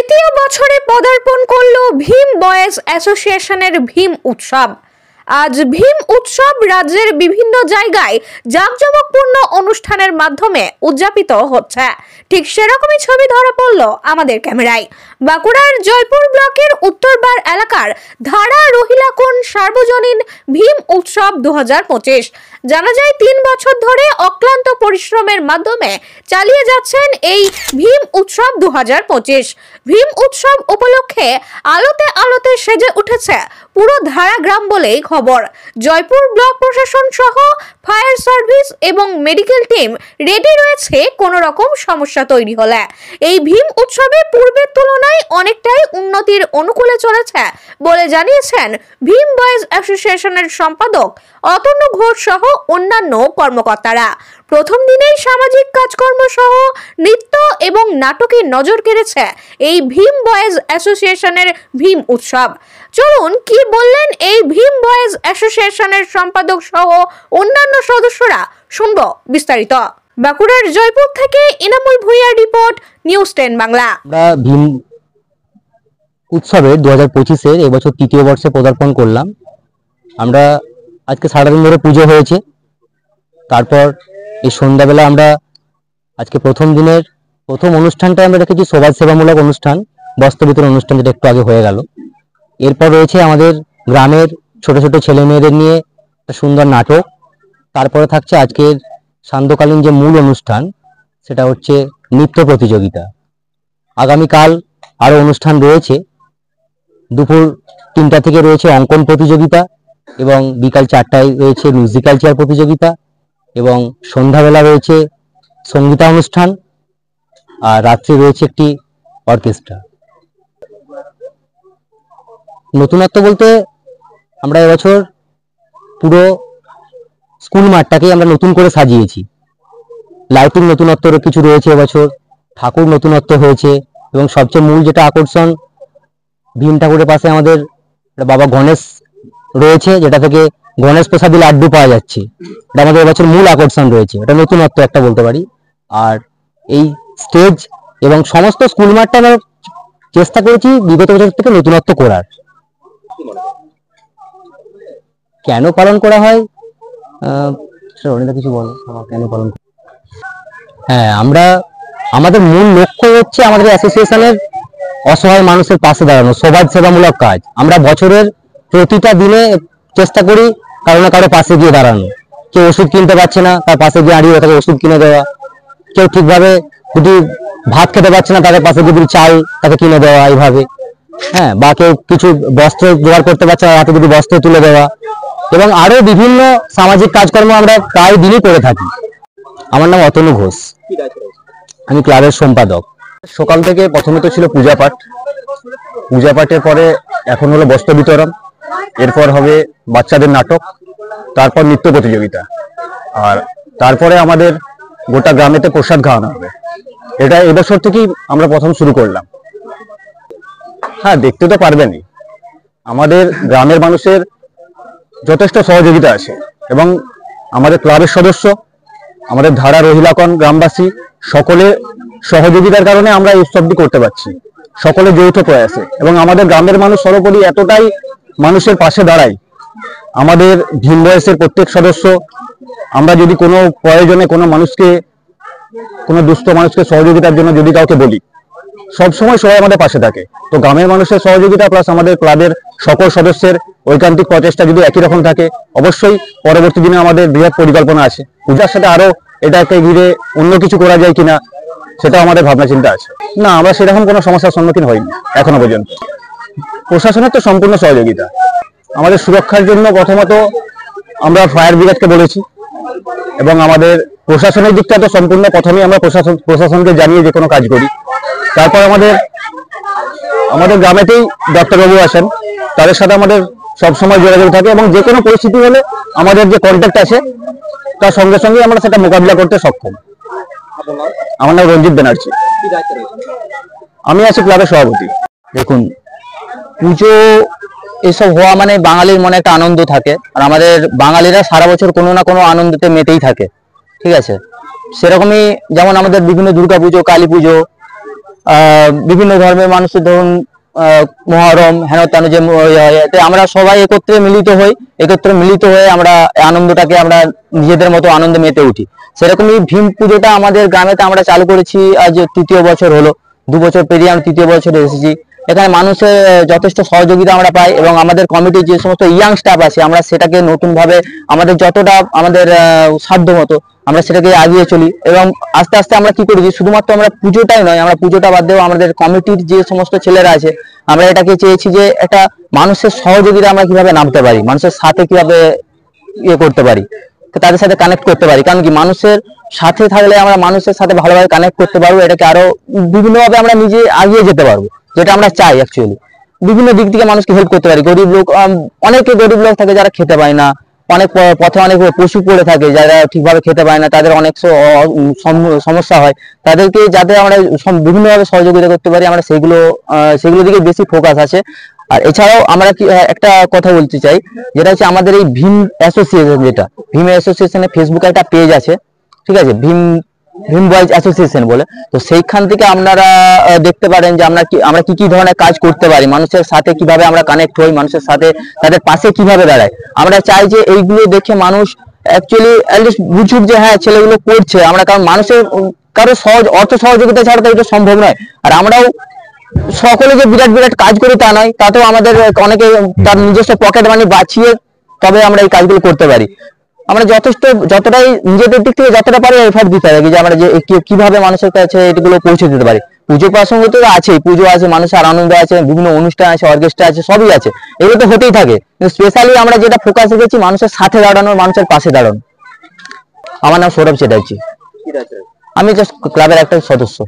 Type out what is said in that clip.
তৃতীয় বছরে পদার্পণ করল ভীম বয়েজ অ্যাসোসিয়েশনের ভীম উৎসব। আজ ভীম উৎসব রাজ্যের বিভিন্ন জায়গায় জাঁকজমকপূর্ণ অনুষ্ঠানের মাধ্যমে উদযাপিত হচ্ছে। ঠিক সেরকমই ছবি ধরা পড়ল আমাদের ক্যামেরায়। বাঁকুড়ার জয়পুর ব্লকের উত্তরবার এলাকার ধারা রহিলাকোণ সার্বজনীন ভীম উৎসব 2025। জানা যায় 3 বছর ধরে অক্লান্ত পরিশ্রমের মাধ্যমে চালিয়ে যাচ্ছেন এই ভীম উৎসব 2025। ভীম উৎসব উপলক্ষে আলোতে আলোতে সেজে উঠেছে পুরো ধারা গ্রাম বলেই খবর। জয়পুর ব্লক প্রশাসন সহ ফায়ার সার্ভিস এবং মেডিকেল টিম রেডি রয়েছে কোনো রকম সমস্যা তৈরি হলে। এই ভীম উৎসবে পূর্বের তুলনায় অনেকটাই উন্নতির অনুকূলে চলেছে বলে জানিয়েছেন ভীম বয়েজ অ্যাসোসিয়েশনের সম্পাদক অতন্য ঘোষ সহ অন্যান্য কর্মকর্তারা। প্রথম দিনেই সামাজিক কাজকর্ম সহ নৃত্য এবং নাটকে নজর কেড়েছে এই ভীম বয়েজ অ্যাসোসিয়েশনের ভীম উৎসব। চলুন কি বললেন এই ভীম বয়েজ অ্যাসোসিয়েশনের সম্পাদক সহ অন্যান্য সদস্যরা, শুনবো বিস্তারিত। বাঁকুড়ার জয়পুর থেকে ইনামুল ভুঁইয়ার রিপোর্ট, নিউজ 10 বাংলা। আমরা ভীম উৎসবের 2025-এর এবছর তৃতীয় বর্ষে পদার্পণ করলাম। আমরা আজকে সারাদিন ধরে পুজো হয়েছে, তারপর এই সন্ধ্যাবেলা আমরা আজকে প্রথম দিনের প্রথম অনুষ্ঠানটা আমরা রেখেছি সমাজ সেবামূলক অনুষ্ঠান, বস্ত্র বিতরণ অনুষ্ঠান, যেটা একটু আগে হয়ে গেল। এরপর রয়েছে আমাদের গ্রামের ছোট ছোট ছেলে মেয়েদের নিয়ে একটা সুন্দর নাটক। তারপরে থাকছে আজকের সান্ধ্যকালীন যে মূল অনুষ্ঠান, সেটা হচ্ছে নৃত্য প্রতিযোগিতা। আগামীকাল আরো অনুষ্ঠান রয়েছে। দুপুর 3টা থেকে রয়েছে অঙ্কন প্রতিযোগিতা এবং বিকাল 4টায় রয়েছে মিউজিক্যাল চেয়ার প্রতিযোগিতা এবং সন্ধ্যাবেলা রয়েছে সঙ্গীতা অনুষ্ঠান, আর রাত্রে রয়েছে একটি অর্কেস্ট্রা। নতুনত্ব বলতে আমরা এবছর পুরো স্কুল মাঠটাকে আমরা নতুন করে সাজিয়েছি। লাইটিং নতুনত্বর কিছু রয়েছে এবছর, ঠাকুর নতুনত্ব হয়েছে এবং সবচেয়ে মূল যেটা আকর্ষণ, ভীম ঠাকুরের পাশে আমাদের বাবা গণেশ রয়েছে, যেটা থেকে গণেশ প্রসাদী লাড্ডু পাওয়া যাচ্ছে। এটা আমাদের এবছর মূল আকর্ষণ রয়েছে, এটা নতুনত্ব একটা বলতে পারি। আর এই স্টেজ এবং সমস্ত স্কুল মাঠটা আমরা চেষ্টা করেছি বিগত বছর থেকে নতুনত্ব করার। কেন পালন করা হয় কিছু বলো, কেন পালন? হ্যাঁ, আমাদের মূল লক্ষ্য হচ্ছে আমাদের অ্যাসোসিয়েশনের অসহায় মানুষের পাশে দাঁড়ানো, সমাজ সেবামূলক কাজ। আমরা বছরের প্রতিটা দিনে চেষ্টা করি কারো না কারো পাশে গিয়ে দাঁড়ানো। কেউ ওষুধ কিনতে পারছে না, তার পাশে গিয়ে দাঁড়িয়ে তাকে ওষুধ কিনে দেওয়া। কেউ ঠিকভাবে যদি ভাত খেতে পারছে না, তাদের পাশে গিয়ে চাল তাকে কিনে দেওয়া এইভাবে। হ্যাঁ, বা কেউ কিছু বস্ত্র জোগাড় করতে পারছে না, হাতে যদি বস্ত্র তুলে দেওয়া, এবং আরো বিভিন্ন সামাজিক কাজকর্ম আমরা প্রায় দিনই করে থাকি। আমার নাম অতনু ঘোষ, আমি ক্লাবের সম্পাদক। সকাল থেকে প্রথমে তো ছিল পূজা পাঠ, পূজা পাঠের পরে এখন হলো বস্ত্র বিতরণ, এরপর হবে বাচ্চাদের নাটক, তারপর নৃত্য প্রতিযোগিতা, আর তারপরে আমাদের গোটা গ্রামেতে প্রসাদ খাওয়ানো হবে। এটা এবছর থেকেই আমরা প্রথম শুরু করলাম। হ্যাঁ, দেখতে তো পারবেনই, আমাদের গ্রামের মানুষের যথেষ্ট সহযোগিতা আছে এবং আমাদের ক্লাবের সদস্য, আমাদের ধারা রহিলাকোণ গ্রামবাসী সকলে সহযোগিতার কারণে আমরা এই উৎসবটি করতে পারছি, সকলে যৌথ প্রয়াসে। এবং আমাদের গ্রামের মানুষ সর্বোপরি এতটাই মানুষের পাশে দাঁড়ায়। আমাদের ভীম বয়েজের প্রত্যেক সদস্য, আমরা যদি কোনো প্রয়োজনে কোনো মানুষকে, কোনো দুস্থ মানুষকে সহযোগিতার জন্য যদি কাউকে বলি, সবসময় সবাই আমাদের পাশে থাকে। তো গ্রামের মানুষের সহযোগিতা প্লাস আমাদের ক্লাবের সকল সদস্যের ঐকান্তিক প্রচেষ্টা যদি একই রকম থাকে, অবশ্যই পরবর্তী দিনে আমাদের বৃহৎ পরিকল্পনা আছে। পূজার সাথে আরো এটাকে ঘিরে অন্য কিছু করা যায় কিনা, সেটাও আমাদের ভাবনা চিন্তা আছে। না, আমরা সেরকম কোনো সমস্যার সম্মুখীন হইনি এখনো পর্যন্ত। প্রশাসনের তো সম্পূর্ণ সহযোগিতা। আমাদের সুরক্ষার জন্য প্রথমত আমরা ফায়ার ব্রিগেডকে বলেছি এবং আমাদের প্রশাসনের দিকটা তো সম্পূর্ণ প্রথমেই আমরা প্রশাসনকে জানিয়ে যে কোনো কাজ করি। তারপর আমাদের গ্রামেতেই ডাক্তারবাবু আসেন, তাদের সাথে আমাদের সবসময় যোগাযোগ থাকে এবং যে কোনো পরিস্থিতি হলে আমাদের যে কন্ট্যাক্ট আছে তার সঙ্গে সঙ্গে আমরা সেটা মোকাবিলা করতে সক্ষম। আমার নাম রঞ্জিত ব্যানার্জি, আমি আছি ক্লাবের সভাপতি। দেখুন, পুজো এসব হওয়া মানে বাঙালির মনে একটা আনন্দ থাকে, আর আমাদের বাঙালিরা সারা বছর কোনো না কোনো আনন্দতে মেতেই থাকে, ঠিক আছে। সেরকমই যেমন আমাদের বিভিন্ন দুর্গা পুজো, কালী পুজো, বিভিন্ন ধর্মের মানুষের ধরুন মহরম হেন তেন যে এতে আমরা সবাই একত্রে মিলিত হয়ে আমরা আনন্দটাকে আমরা নিজেদের মতো আনন্দে মেতে উঠি। সেরকমই ভীম পুজোটা আমাদের গ্রামেতে আমরা চালু করেছি, আজ 3য় বছর হলো, 2 বছর পেরিয়ে আমরা 3য় বছরে এসেছি। এখানে মানুষের যথেষ্ট সহযোগিতা আমরা পাই এবং আমাদের কমিটির যে সমস্ত ইয়াং স্টাফ আছে আমরা সেটাকে নতুন ভাবে আমাদের যতটা আমাদের সাধ্য মতো আমরা সেটাকে এগিয়ে চলি। এবং আস্তে আস্তে আমরা কি করেছি, শুধুমাত্র আমরা পুজোটাই নয়, আমরা পুজোটা বাদ দিয়েও আমাদের কমিটির যে সমস্ত ছেলেরা আছে আমরা এটাকে চেয়েছি যে একটা মানুষের সহযোগিতা আমরা কিভাবে নামতে পারি, মানুষের সাথে কিভাবে করতে পারি, তাদের সাথে কানেক্ট করতে পারি। কারণ কি, মানুষের সাথে থাকলে আমরা মানুষের সাথে ভালোভাবে কানেক্ট করতে পারবো, এটাকে আরো বিভিন্নভাবে আমরা নিজে এগিয়ে যেতে পারবো, যেটা আমরা চাই অ্যাকচুয়ালি। বিভিন্ন দিক থেকে মানুষকে হেল্প করতে পারি। গরিব লোক, অনেকে গরিব লোক থাকে যারা খেতে পায় না, অনেক পথে অনেক পশু পড়ে থাকে যারা ঠিকভাবে খেতে পায় না, তাদের অনেক সমস্যা হয়, তাদেরকে যাতে আমরা বিভিন্নভাবে সহযোগিতা করতে পারি, আমরা সেগুলো দিকে বেশি ফোকাস আছে। আর এছাড়াও আমরা একটা কথা বলতে চাই, যেটা হচ্ছে আমাদের এই ভীম অ্যাসোসিয়েশন, যেটা ভীম অ্যাসোসিয়েশনের ফেসবুকে একটা পেজ আছে, ঠিক আছে, ভীম বয়েজ অ্যাসোসিয়েশন বলে। তো সেইখান থেকে আপনারা দেখতে পারেন যে আমরা কি ধরনের কাজ করতে পারি, মানুষের সাথে কিভাবে আমরা কানেক্ট হই, মানুষের সাথে তাদের পাশে কিভাবে দাঁড়াই। আমরা চাই যে এইগুলো দেখে মানুষ অ্যাকচুয়ালি অ্যাটলিস্ট বুঝুক যে হ্যাঁ ছেলেগুলো করছে। আমরা কারণ মানুষের কারো অর্থ সহযোগিতা ছাড়া তো এটা সম্ভব নয়। আর আমরাও সকলে যে বিরাট কাজ করি তা নয়, তাতেও আমাদের অনেকে তার নিজস্ব পকেট মানি বাঁচিয়ে তবে আমরা এই কাজগুলো করতে পারি। আমরা যতটাই নিজেদের দিক থেকে যতটা পারি এফর্ট দিতে হবে যে আমরা যে কিভাবে মানুষের কাছে এগুলো পৌঁছে দিতে পারি। পুজো প্রসঙ্গে তো আছেই, পুজো আছে, মানুষের আনন্দ আছে, বিভিন্ন অনুষ্ঠান আছে, অর্কেস্ট্রা আছে, সবই আছে, এগুলো তো হতেই থাকে। কিন্তু স্পেশালি আমরা যেটা ফোকাস রেখেছি মানুষের সাথে দাঁড়ানো, মানুষের পাশে দাঁড়ানো। আমার নাম সৌরভ চ্যাটার্জি, আমি জাস্ট ক্লাবের একটা সদস্য।